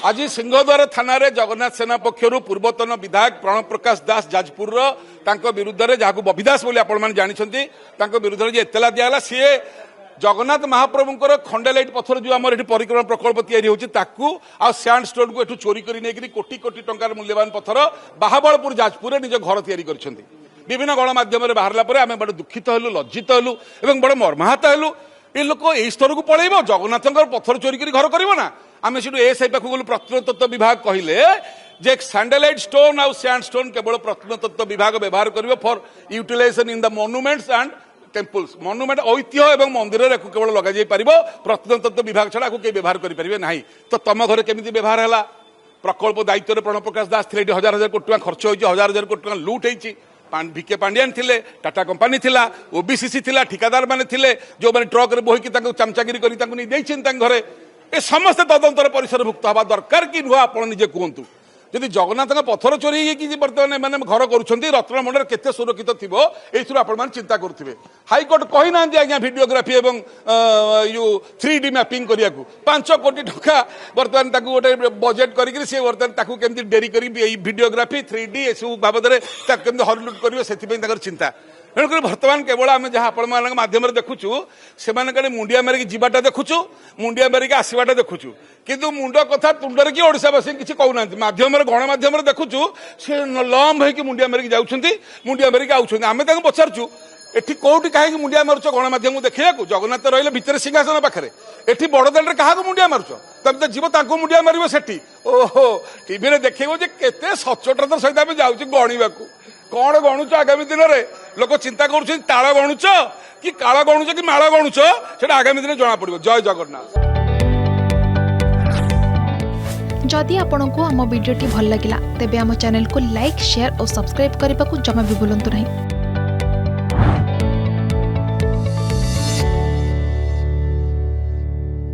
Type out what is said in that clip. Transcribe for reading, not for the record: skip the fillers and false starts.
आज सिंहद्वार थाना जगन्नाथ सेना पक्षर पूर्वतन विधायक प्रणव प्रकाश दास जाजपुर विरुद्ध में जहाँ बबिदास बोली आपण जानते विरुद्ध में एतला दिया सी जगन्नाथ महाप्रभुंर खंडेलाइट पथर जो आम परिक्रमा प्रकल्प या सैंड स्टोन को चोरी कर कोटी कोटी टंकार मूल्यवान पथर बाहाबलपुर जाजपुर निज घर या विभिन्न गणमाध्यम बाहर पर आम बड़े दुखित हलु लज्जित हलु और बड़े मर्माहत हलु ये लोक यही स्तर को पलैब जगन्नाथ पथर चोरी कर घर कर आम से एएसआई पाखक गलु प्रत्नतत्व विभाग कहले जे सैंडलाइट स्टोन आउ सैंड स्टोन केवल प्रत्नतत्व विभाग व्यवहार कर for utilisation in the monuments and temples monument ऐतिह्य और मंदिर केवल लग पार प्रत्नतत्व विभाग छड़ा कोई व्यवहार करें ना तो तुम घर केमी व्यवहार है प्रकल्प दायित्व प्रणव प्रकाश दास थे हजार हजार कोटी टका खर्च होती हजार हजार कोटी टका लुट होती भिके पांडियान थिले टाटा कंपनी थिला ओबीसीसी थिला ठिकादार माने थिले जो माने ट्रक रे बोहिकी तांको चमचागिरी करी तांको नै दैछिन तांग घरे ए समस्त तदंतर परिसरभुक्त हवा दरकार कि नुआ आपण निजे कहतु जदि जगन्नाथ पथर चोरी कि बर्तमान मैंने घर करुँच रत्नमंडल केते सुरक्षित थी ये चिंता करुवे हाइकोर्ट कही ना आज्ञा भिडियोग्राफी और यू 3D मैपिंग करने को 5 कोटी टका बर्तमान गोटे बजेट करमती डेरी कर भिडियोग्राफी 3D ये सब बाबद हरलुट करेंगे से चिंता तेणुक बर्तमान केवल आम जहाँ आपण माध्यम देखुचु से मुंडिया मारिक जीवाटा देखुचु मुंडिया मारिक आसवाटा देखुचु किंतु मुंड कथा तुंडर कि ओडावासी किसी कहना मध्यम गणमाध्यम देखुचु से लम्ब होगी मुंडिया मारिक जाऊँच मुंडिया मारिक आउट आम पचारचु एठी कोठी कहीं मुंडिया मारुच गणमाध्यम देखा जगन्नाथ रही भितर सिंहासन पाखे एठी बड़दाल क्या मुंडिया मारुच तुम तो जीव ताको मुंडिया मार सेठी ओहो टीवी देखो केते सचोटता सहित आम जाऊँ गणवा कौन गणुच आगामी दिन में लोक चिंता कर गणुच कि काल गणुच कि माल गणुच से आगामी दिन जना पड़ो। जय जगन्नाथ। जदि आपंक आम भिडी भल लगा तेब आम चैनल को लाइक शेयर और सब्सक्राइब करने को जमा भी भूलु नहीं।